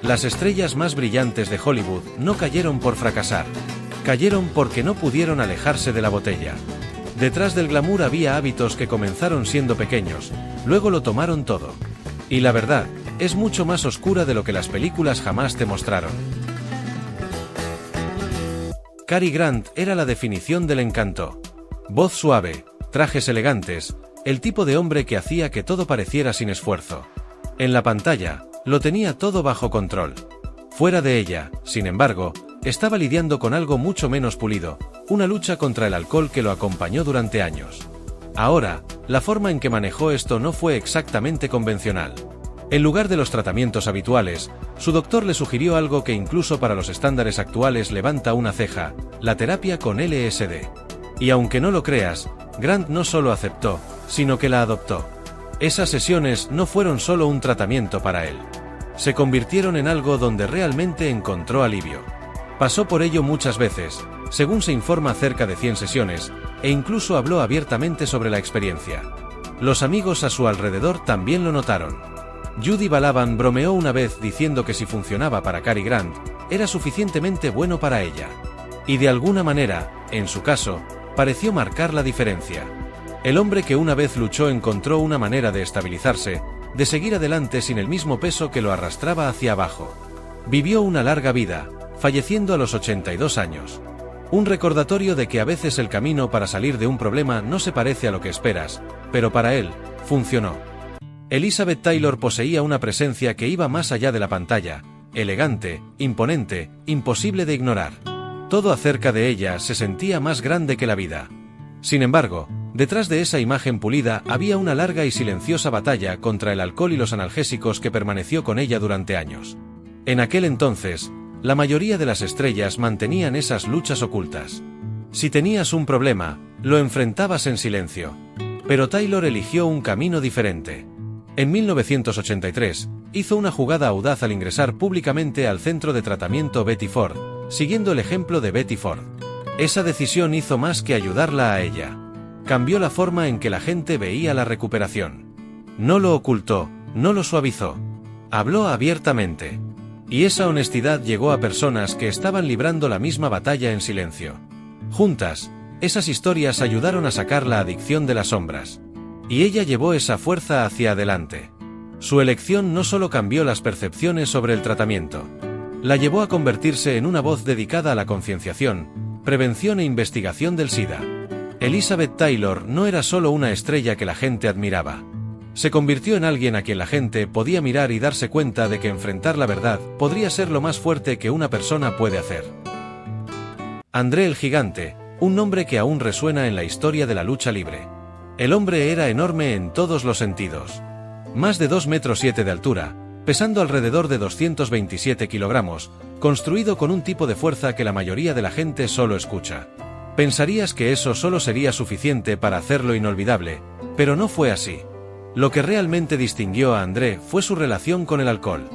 Las estrellas más brillantes de Hollywood no cayeron por fracasar. Cayeron porque no pudieron alejarse de la botella. Detrás del glamour había hábitos que comenzaron siendo pequeños, luego lo tomaron todo. Y la verdad, es mucho más oscura de lo que las películas jamás te mostraron. Cary Grant era la definición del encanto. Voz suave, trajes elegantes, el tipo de hombre que hacía que todo pareciera sin esfuerzo. En la pantalla, lo tenía todo bajo control. Fuera de ella, sin embargo, estaba lidiando con algo mucho menos pulido, una lucha contra el alcohol que lo acompañó durante años. Ahora, la forma en que manejó esto no fue exactamente convencional. En lugar de los tratamientos habituales, su doctor le sugirió algo que incluso para los estándares actuales levanta una ceja: la terapia con LSD. Y aunque no lo creas, Grant no solo aceptó, sino que la adoptó. Esas sesiones no fueron solo un tratamiento para él. Se convirtieron en algo donde realmente encontró alivio. Pasó por ello muchas veces, según se informa, cerca de 100 sesiones, e incluso habló abiertamente sobre la experiencia. Los amigos a su alrededor también lo notaron. Judy Balaban bromeó una vez diciendo que si funcionaba para Cary Grant, era suficientemente bueno para ella. Y de alguna manera, en su caso, pareció marcar la diferencia. El hombre que una vez luchó encontró una manera de estabilizarse, de seguir adelante sin el mismo peso que lo arrastraba hacia abajo. Vivió una larga vida, falleciendo a los 82 años. Un recordatorio de que a veces el camino para salir de un problema no se parece a lo que esperas, pero para él, funcionó. Elizabeth Taylor poseía una presencia que iba más allá de la pantalla, elegante, imponente, imposible de ignorar. Todo acerca de ella se sentía más grande que la vida. Sin embargo, detrás de esa imagen pulida había una larga y silenciosa batalla contra el alcohol y los analgésicos que permaneció con ella durante años. En aquel entonces, la mayoría de las estrellas mantenían esas luchas ocultas. Si tenías un problema, lo enfrentabas en silencio. Pero Taylor eligió un camino diferente. En 1983, hizo una jugada audaz al ingresar públicamente al centro de tratamiento Betty Ford, siguiendo el ejemplo de Betty Ford. Esa decisión hizo más que ayudarla a ella. Cambió la forma en que la gente veía la recuperación. No lo ocultó, no lo suavizó. Habló abiertamente. Y esa honestidad llegó a personas que estaban librando la misma batalla en silencio. Juntas, esas historias ayudaron a sacar la adicción de las sombras. Y ella llevó esa fuerza hacia adelante. Su elección no solo cambió las percepciones sobre el tratamiento. La llevó a convertirse en una voz dedicada a la concienciación, prevención e investigación del SIDA. Elizabeth Taylor no era solo una estrella que la gente admiraba. Se convirtió en alguien a quien la gente podía mirar y darse cuenta de que enfrentar la verdad podría ser lo más fuerte que una persona puede hacer. André el Gigante, un nombre que aún resuena en la historia de la lucha libre. El hombre era enorme en todos los sentidos. Más de 2,7 metros de altura, pesando alrededor de 227 kilogramos, construido con un tipo de fuerza que la mayoría de la gente solo escucha. Pensarías que eso solo sería suficiente para hacerlo inolvidable, pero no fue así. Lo que realmente distinguió a André fue su relación con el alcohol.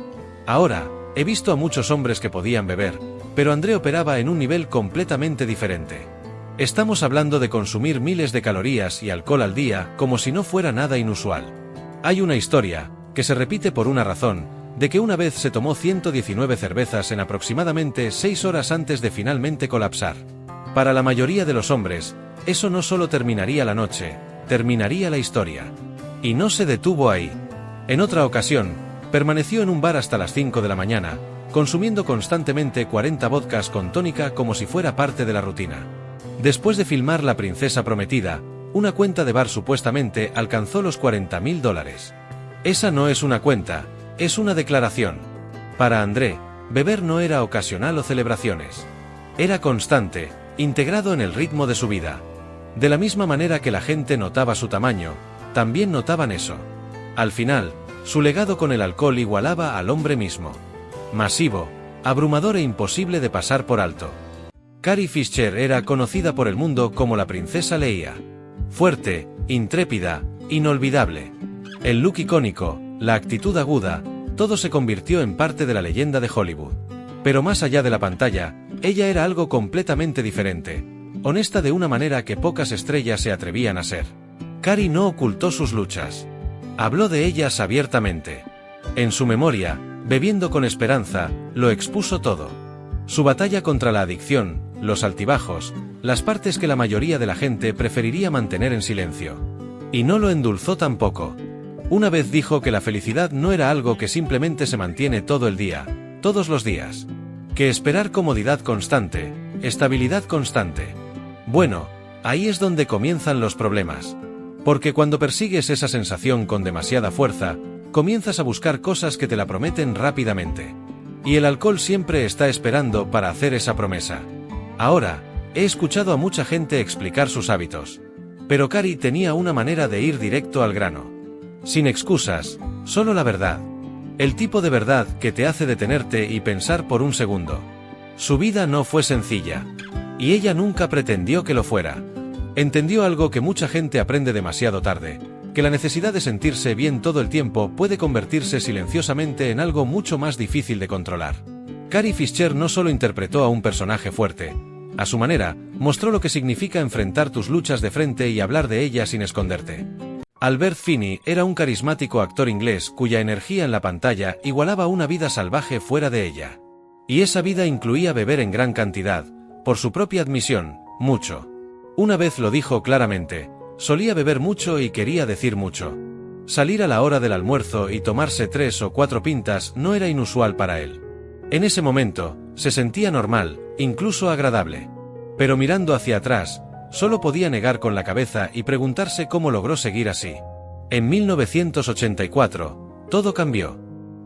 Ahora, he visto a muchos hombres que podían beber, pero André operaba en un nivel completamente diferente. Estamos hablando de consumir miles de calorías y alcohol al día como si no fuera nada inusual. Hay una historia, que se repite por una razón, de que una vez se tomó 119 cervezas en aproximadamente 6 horas antes de finalmente colapsar. Para la mayoría de los hombres, eso no solo terminaría la noche, terminaría la historia. Y no se detuvo ahí. En otra ocasión, permaneció en un bar hasta las 5 de la mañana, consumiendo constantemente 40 vodkas con tónica como si fuera parte de la rutina. Después de filmar La Princesa Prometida, una cuenta de bar supuestamente alcanzó los $40,000. Esa no es una cuenta, es una declaración. Para André, beber no era ocasional o celebraciones. Era constante, integrado en el ritmo de su vida. De la misma manera que la gente notaba su tamaño, también notaban eso. Al final, su legado con el alcohol igualaba al hombre mismo. Masivo, abrumador e imposible de pasar por alto. Carrie Fisher era conocida por el mundo como la princesa Leia. Fuerte, intrépida, inolvidable. El look icónico, la actitud aguda, todo se convirtió en parte de la leyenda de Hollywood. Pero más allá de la pantalla, ella era algo completamente diferente, honesta de una manera que pocas estrellas se atrevían a ser. Carrie no ocultó sus luchas. Habló de ellas abiertamente. En su memoria, Bebiendo con esperanza, lo expuso todo. Su batalla contra la adicción, los altibajos, las partes que la mayoría de la gente preferiría mantener en silencio. Y no lo endulzó tampoco. Una vez dijo que la felicidad no era algo que simplemente se mantiene todo el día, todos los días. Que esperar comodidad constante, estabilidad constante. Bueno, ahí es donde comienzan los problemas. Porque cuando persigues esa sensación con demasiada fuerza, comienzas a buscar cosas que te la prometen rápidamente. Y el alcohol siempre está esperando para hacer esa promesa. Ahora, he escuchado a mucha gente explicar sus hábitos. Pero Cari tenía una manera de ir directo al grano. Sin excusas, solo la verdad. El tipo de verdad que te hace detenerte y pensar por un segundo. Su vida no fue sencilla. Y ella nunca pretendió que lo fuera. Entendió algo que mucha gente aprende demasiado tarde. Que la necesidad de sentirse bien todo el tiempo puede convertirse silenciosamente en algo mucho más difícil de controlar. Carrie Fisher no solo interpretó a un personaje fuerte. A su manera, mostró lo que significa enfrentar tus luchas de frente y hablar de ellas sin esconderte. Albert Finney era un carismático actor inglés cuya energía en la pantalla igualaba una vida salvaje fuera de ella. Y esa vida incluía beber en gran cantidad, por su propia admisión, mucho. Una vez lo dijo claramente. Solía beber mucho y quería decir mucho. Salir a la hora del almuerzo y tomarse 3 o 4 pintas no era inusual para él. En ese momento, se sentía normal, incluso agradable. Pero mirando hacia atrás, solo podía negar con la cabeza y preguntarse cómo logró seguir así. En 1984, todo cambió.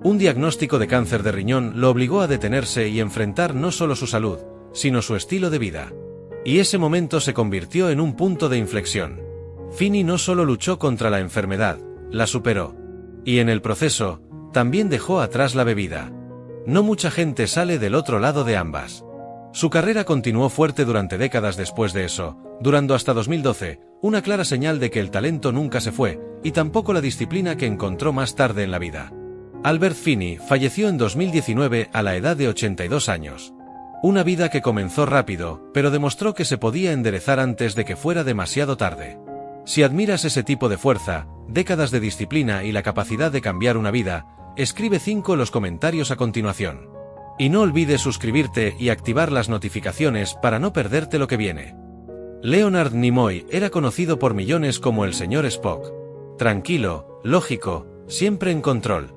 Un diagnóstico de cáncer de riñón lo obligó a detenerse y enfrentar no solo su salud, sino su estilo de vida. Y ese momento se convirtió en un punto de inflexión. Finney no solo luchó contra la enfermedad, la superó. Y en el proceso, también dejó atrás la bebida. No mucha gente sale del otro lado de ambas. Su carrera continuó fuerte durante décadas después de eso, durando hasta 2012, una clara señal de que el talento nunca se fue, y tampoco la disciplina que encontró más tarde en la vida. Albert Finney falleció en 2019 a la edad de 82 años. Una vida que comenzó rápido, pero demostró que se podía enderezar antes de que fuera demasiado tarde. Si admiras ese tipo de fuerza, décadas de disciplina y la capacidad de cambiar una vida, escribe 5 en los comentarios a continuación. Y no olvides suscribirte y activar las notificaciones para no perderte lo que viene. Leonard Nimoy era conocido por millones como el señor Spock. Tranquilo, lógico, siempre en control.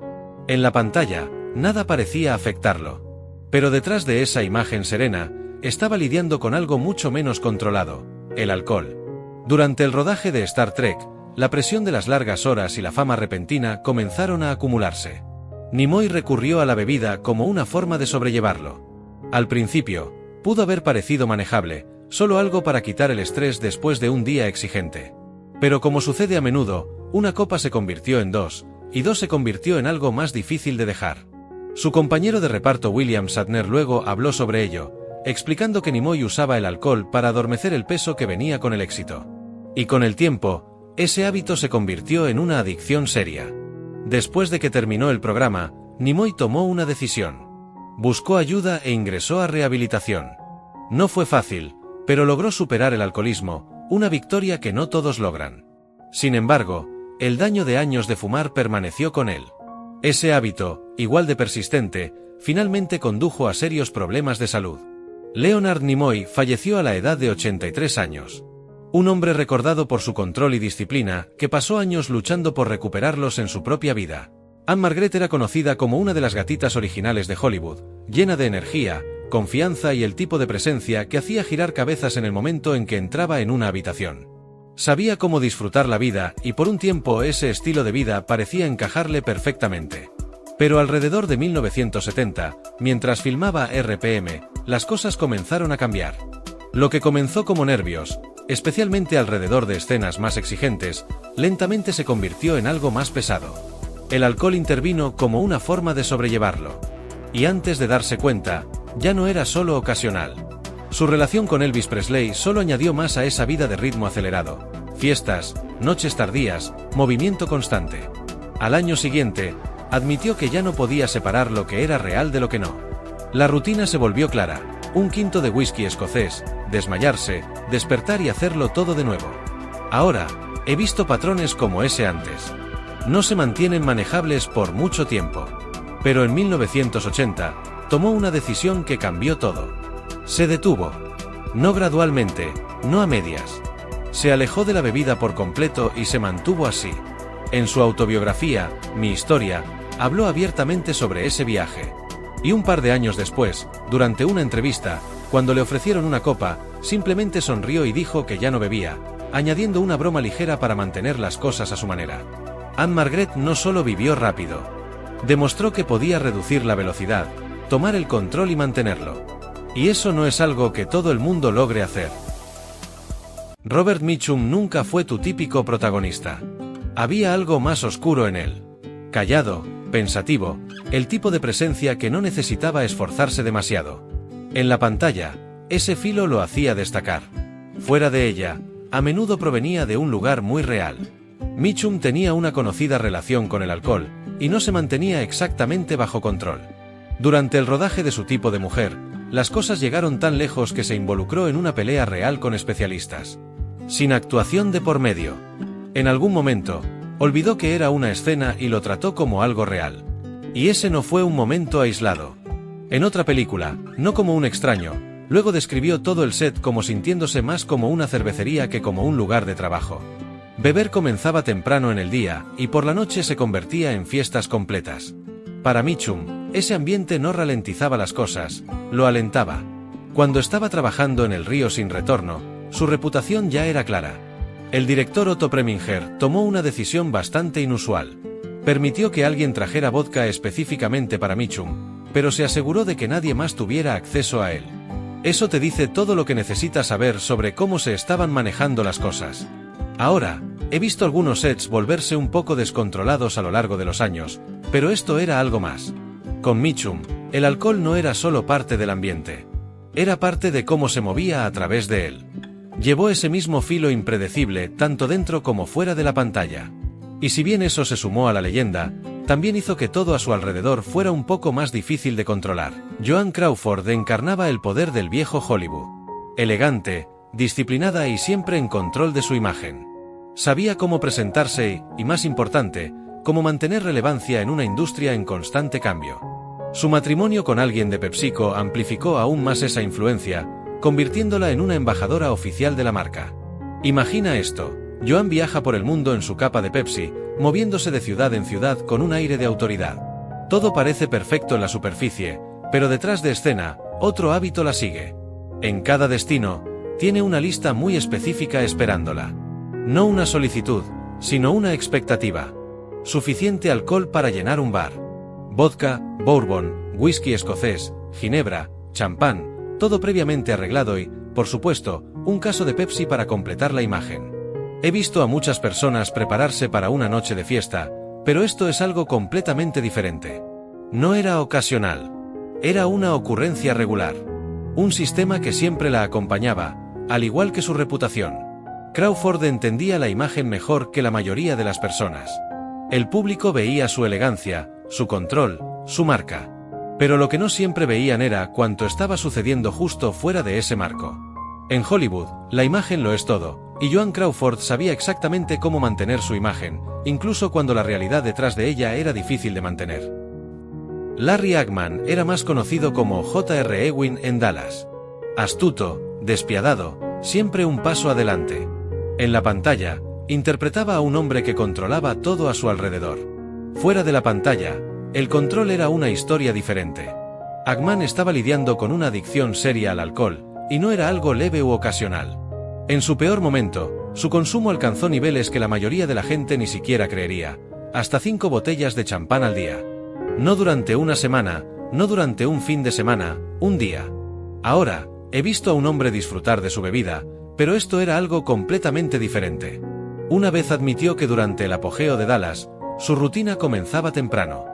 En la pantalla, nada parecía afectarlo. Pero detrás de esa imagen serena, estaba lidiando con algo mucho menos controlado, el alcohol. Durante el rodaje de Star Trek, la presión de las largas horas y la fama repentina comenzaron a acumularse. Nimoy recurrió a la bebida como una forma de sobrellevarlo. Al principio, pudo haber parecido manejable, solo algo para quitar el estrés después de un día exigente. Pero como sucede a menudo, una copa se convirtió en 2, y 2 se convirtió en algo más difícil de dejar. Su compañero de reparto William Shatner luego habló sobre ello, explicando que Nimoy usaba el alcohol para adormecer el peso que venía con el éxito. Y con el tiempo, ese hábito se convirtió en una adicción seria. Después de que terminó el programa, Nimoy tomó una decisión. Buscó ayuda e ingresó a rehabilitación. No fue fácil, pero logró superar el alcoholismo, una victoria que no todos logran. Sin embargo, el daño de años de fumar permaneció con él. Ese hábito, igual de persistente, finalmente condujo a serios problemas de salud. Leonard Nimoy falleció a la edad de 83 años. Un hombre recordado por su control y disciplina, que pasó años luchando por recuperarlos en su propia vida. Anne Margaret era conocida como una de las gatitas originales de Hollywood, llena de energía, confianza y el tipo de presencia que hacía girar cabezas en el momento en que entraba en una habitación. Sabía cómo disfrutar la vida y por un tiempo ese estilo de vida parecía encajarle perfectamente. Pero alrededor de 1970, mientras filmaba RPM, las cosas comenzaron a cambiar. Lo que comenzó como nervios, especialmente alrededor de escenas más exigentes, lentamente se convirtió en algo más pesado. El alcohol intervino como una forma de sobrellevarlo. Y antes de darse cuenta, ya no era solo ocasional. Su relación con Elvis Presley solo añadió más a esa vida de ritmo acelerado. Fiestas, noches tardías, movimiento constante. Al año siguiente, admitió que ya no podía separar lo que era real de lo que no. La rutina se volvió clara: 1 quinto de whisky escocés, desmayarse, despertar y hacerlo todo de nuevo. Ahora, he visto patrones como ese antes. No se mantienen manejables por mucho tiempo. Pero en 1980, tomó una decisión que cambió todo. Se detuvo. No gradualmente, no a medias. Se alejó de la bebida por completo y se mantuvo así. En su autobiografía, Mi historia, habló abiertamente sobre ese viaje. Y un par de años después, durante una entrevista, cuando le ofrecieron una copa, simplemente sonrió y dijo que ya no bebía, añadiendo una broma ligera para mantener las cosas a su manera. Anne-Margrethe no solo vivió rápido. Demostró que podía reducir la velocidad, tomar el control y mantenerlo. Y eso no es algo que todo el mundo logre hacer. Robert Mitchum nunca fue tu típico protagonista. Había algo más oscuro en él. Callado, pensativo, el tipo de presencia que no necesitaba esforzarse demasiado. En la pantalla, ese filo lo hacía destacar. Fuera de ella, a menudo provenía de un lugar muy real. Mitchum tenía una conocida relación con el alcohol, y no se mantenía exactamente bajo control. Durante el rodaje de Su tipo de mujer, las cosas llegaron tan lejos que se involucró en una pelea real con especialistas. Sin actuación de por medio. En algún momento, olvidó que era una escena y lo trató como algo real. Y ese no fue un momento aislado. En otra película, no como un extraño, luego describió todo el set como sintiéndose más como una cervecería que como un lugar de trabajo. Beber comenzaba temprano en el día, y por la noche se convertía en fiestas completas. Para Mitchum, ese ambiente no ralentizaba las cosas, lo alentaba. Cuando estaba trabajando en El río sin retorno, su reputación ya era clara. El director Otto Preminger tomó una decisión bastante inusual. Permitió que alguien trajera vodka específicamente para Mitchum, pero se aseguró de que nadie más tuviera acceso a él. Eso te dice todo lo que necesitas saber sobre cómo se estaban manejando las cosas. Ahora, he visto algunos sets volverse un poco descontrolados a lo largo de los años, pero esto era algo más. Con Mitchum, el alcohol no era solo parte del ambiente. Era parte de cómo se movía a través de él. Llevó ese mismo filo impredecible tanto dentro como fuera de la pantalla. Y si bien eso se sumó a la leyenda, también hizo que todo a su alrededor fuera un poco más difícil de controlar. Joan Crawford encarnaba el poder del viejo Hollywood. Elegante, disciplinada y siempre en control de su imagen. Sabía cómo presentarse y, más importante, cómo mantener relevancia en una industria en constante cambio. Su matrimonio con alguien de PepsiCo amplificó aún más esa influencia, convirtiéndola en una embajadora oficial de la marca. Imagina esto, Joan viaja por el mundo en su capa de Pepsi, moviéndose de ciudad en ciudad con un aire de autoridad. Todo parece perfecto en la superficie, pero detrás de escena, otro hábito la sigue. En cada destino, tiene una lista muy específica esperándola. No una solicitud, sino una expectativa. Suficiente alcohol para llenar un bar. Vodka, bourbon, whisky escocés, ginebra, champán, todo previamente arreglado y, por supuesto, un caso de Pepsi para completar la imagen. He visto a muchas personas prepararse para una noche de fiesta, pero esto es algo completamente diferente. No era ocasional. Era una ocurrencia regular. Un sistema que siempre la acompañaba, al igual que su reputación. Crawford entendía la imagen mejor que la mayoría de las personas. El público veía su elegancia, su control, su marca. Pero lo que no siempre veían era cuánto estaba sucediendo justo fuera de ese marco. En Hollywood, la imagen lo es todo, y Joan Crawford sabía exactamente cómo mantener su imagen, incluso cuando la realidad detrás de ella era difícil de mantener. Larry Hagman era más conocido como J.R. Ewing en Dallas. Astuto, despiadado, siempre un paso adelante. En la pantalla, interpretaba a un hombre que controlaba todo a su alrededor. Fuera de la pantalla, el control era una historia diferente. Hagman estaba lidiando con una adicción seria al alcohol, y no era algo leve u ocasional. En su peor momento, su consumo alcanzó niveles que la mayoría de la gente ni siquiera creería, hasta 5 botellas de champán al día. No durante una semana, no durante un fin de semana, un día. Ahora, he visto a un hombre disfrutar de su bebida, pero esto era algo completamente diferente. Una vez admitió que durante el apogeo de Dallas, su rutina comenzaba temprano.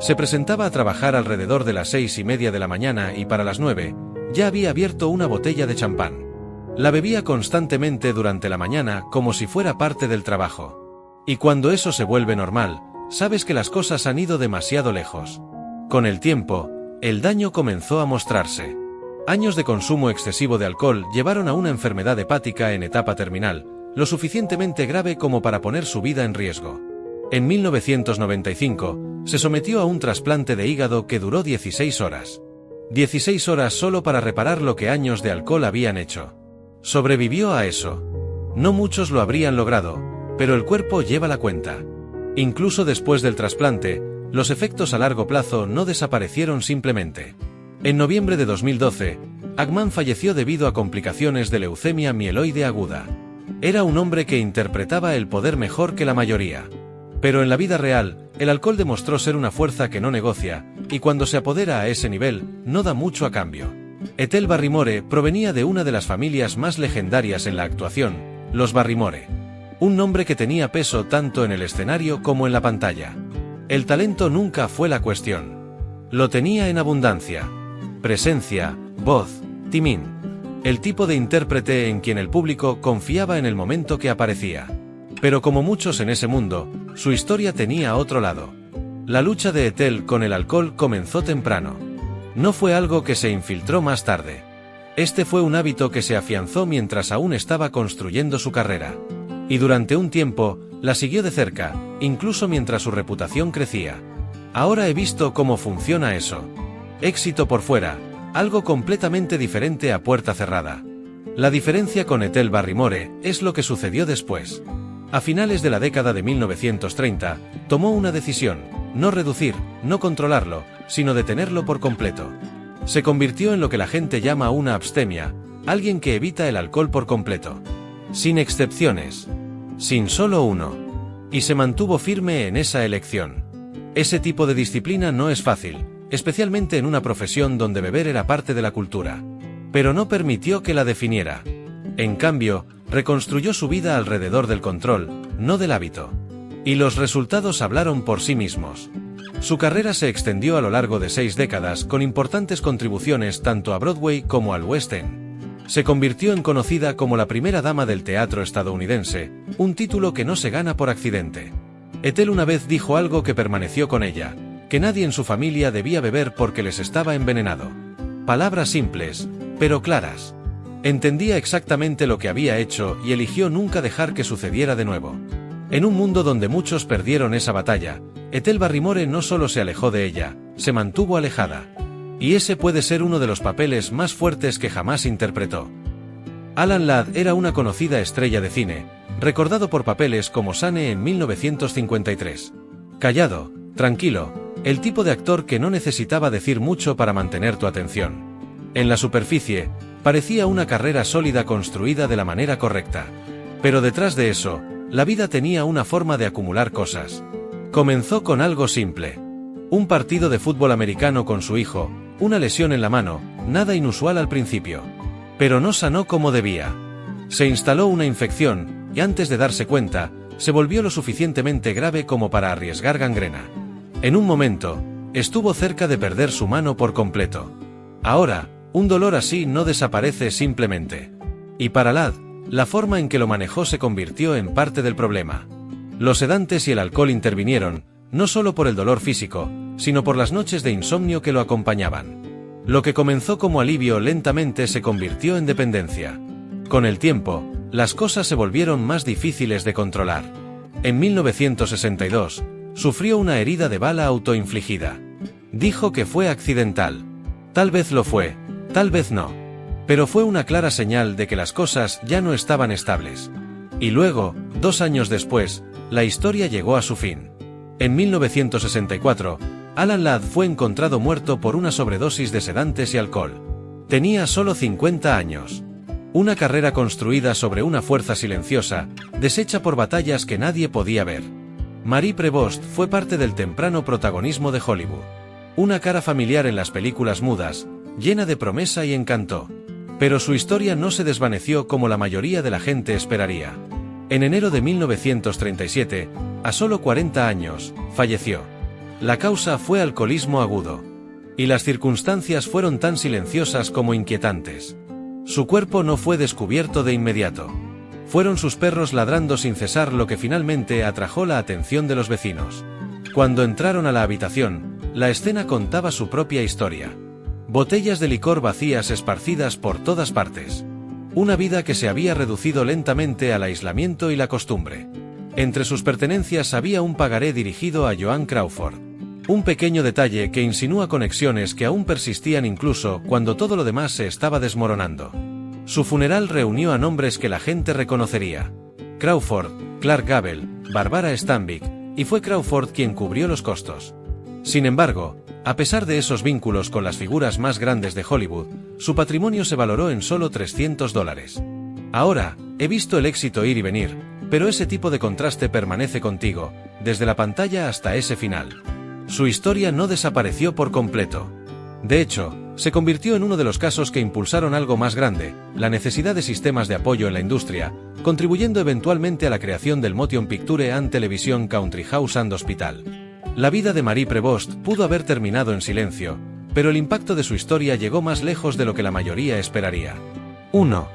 Se presentaba a trabajar alrededor de las 6:30 de la mañana y para las 9, ya había abierto una botella de champán. La bebía constantemente durante la mañana como si fuera parte del trabajo. Y cuando eso se vuelve normal, sabes que las cosas han ido demasiado lejos. Con el tiempo, el daño comenzó a mostrarse. Años de consumo excesivo de alcohol llevaron a una enfermedad hepática en etapa terminal, lo suficientemente grave como para poner su vida en riesgo. En 1995, se sometió a un trasplante de hígado que duró 16 horas. 16 horas solo para reparar lo que años de alcohol habían hecho. Sobrevivió a eso. No muchos lo habrían logrado, pero el cuerpo lleva la cuenta. Incluso después del trasplante, los efectos a largo plazo no desaparecieron simplemente. En noviembre de 2012, Agman falleció debido a complicaciones de leucemia mieloide aguda. Era un hombre que interpretaba el poder mejor que la mayoría. Pero en la vida real, el alcohol demostró ser una fuerza que no negocia, y cuando se apodera a ese nivel, no da mucho a cambio. Ethel Barrymore provenía de una de las familias más legendarias en la actuación, los Barrymore. Un nombre que tenía peso tanto en el escenario como en la pantalla. El talento nunca fue la cuestión. Lo tenía en abundancia. Presencia, voz, timín. El tipo de intérprete en quien el público confiaba en el momento que aparecía. Pero como muchos en ese mundo, su historia tenía otro lado. La lucha de Ethel con el alcohol comenzó temprano. No fue algo que se infiltró más tarde. Este fue un hábito que se afianzó mientras aún estaba construyendo su carrera. Y durante un tiempo, la siguió de cerca, incluso mientras su reputación crecía. Ahora he visto cómo funciona eso. Éxito por fuera, algo completamente diferente a puerta cerrada. La diferencia con Ethel Barrymore es lo que sucedió después. A finales de la década de 1930, tomó una decisión: no reducir, no controlarlo, sino detenerlo por completo. Se convirtió en lo que la gente llama una abstemia, alguien que evita el alcohol por completo. Sin excepciones. Sin solo uno. Y se mantuvo firme en esa elección. Ese tipo de disciplina no es fácil, especialmente en una profesión donde beber era parte de la cultura. Pero no permitió que la definiera. En cambio, reconstruyó su vida alrededor del control, no del hábito. Y los resultados hablaron por sí mismos. Su carrera se extendió a lo largo de 6 décadas con importantes contribuciones tanto a Broadway como al West End. Se convirtió en conocida como la primera dama del teatro estadounidense, un título que no se gana por accidente. Ethel una vez dijo algo que permaneció con ella: que nadie en su familia debía beber porque les estaba envenenado. Palabras simples, pero claras. Entendía exactamente lo que había hecho y eligió nunca dejar que sucediera de nuevo. En un mundo donde muchos perdieron esa batalla, Ethel Barrymore no solo se alejó de ella, se mantuvo alejada. Y ese puede ser uno de los papeles más fuertes que jamás interpretó. Alan Ladd era una conocida estrella de cine, recordado por papeles como Sane en 1953. Callado, tranquilo, el tipo de actor que no necesitaba decir mucho para mantener tu atención. En la superficie, parecía una carrera sólida construida de la manera correcta. Pero detrás de eso, la vida tenía una forma de acumular cosas. Comenzó con algo simple. Un partido de fútbol americano con su hijo, una lesión en la mano, nada inusual al principio. Pero no sanó como debía. Se instaló una infección, y antes de darse cuenta, se volvió lo suficientemente grave como para arriesgar gangrena. En un momento, estuvo cerca de perder su mano por completo. Ahora, un dolor así no desaparece simplemente. Y para Ladd, la forma en que lo manejó se convirtió en parte del problema. Los sedantes y el alcohol intervinieron, no solo por el dolor físico, sino por las noches de insomnio que lo acompañaban. Lo que comenzó como alivio lentamente se convirtió en dependencia. Con el tiempo, las cosas se volvieron más difíciles de controlar. En 1962, sufrió una herida de bala autoinfligida. Dijo que fue accidental. Tal vez lo fue, tal vez no. Pero fue una clara señal de que las cosas ya no estaban estables. Y luego, 2 años después, la historia llegó a su fin. En 1964, Alan Ladd fue encontrado muerto por una sobredosis de sedantes y alcohol. Tenía solo 50 años. Una carrera construida sobre una fuerza silenciosa, deshecha por batallas que nadie podía ver. Marie Prevost fue parte del temprano protagonismo de Hollywood. Una cara familiar en las películas mudas, llena de promesa y encanto. Pero su historia no se desvaneció como la mayoría de la gente esperaría. En enero de 1937, a solo 40 años, falleció. La causa fue alcoholismo agudo. Y las circunstancias fueron tan silenciosas como inquietantes. Su cuerpo no fue descubierto de inmediato. Fueron sus perros ladrando sin cesar lo que finalmente atrajo la atención de los vecinos. Cuando entraron a la habitación, la escena contaba su propia historia. Botellas de licor vacías esparcidas por todas partes. Una vida que se había reducido lentamente al aislamiento y la costumbre. Entre sus pertenencias había un pagaré dirigido a Joan Crawford. Un pequeño detalle que insinúa conexiones que aún persistían incluso cuando todo lo demás se estaba desmoronando. Su funeral reunió a nombres que la gente reconocería. Crawford, Clark Gable, Barbara Stanwyck, y fue Crawford quien cubrió los costos. Sin embargo, a pesar de esos vínculos con las figuras más grandes de Hollywood, su patrimonio se valoró en solo $300. Ahora, he visto el éxito ir y venir, pero ese tipo de contraste permanece contigo, desde la pantalla hasta ese final. Su historia no desapareció por completo. De hecho, se convirtió en uno de los casos que impulsaron algo más grande, la necesidad de sistemas de apoyo en la industria, contribuyendo eventualmente a la creación del Motion Picture and Television Country House and Hospital. La vida de Marie Prevost pudo haber terminado en silencio, pero el impacto de su historia llegó más lejos de lo que la mayoría esperaría. 1.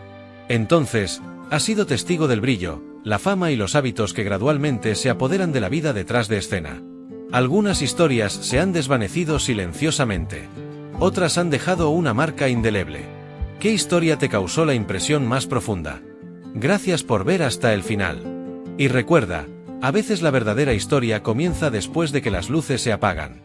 Entonces, ha sido testigo del brillo, la fama y los hábitos que gradualmente se apoderan de la vida detrás de escena. Algunas historias se han desvanecido silenciosamente. Otras han dejado una marca indeleble. ¿Qué historia te causó la impresión más profunda? Gracias por ver hasta el final. Y recuerda, a veces la verdadera historia comienza después de que las luces se apagan.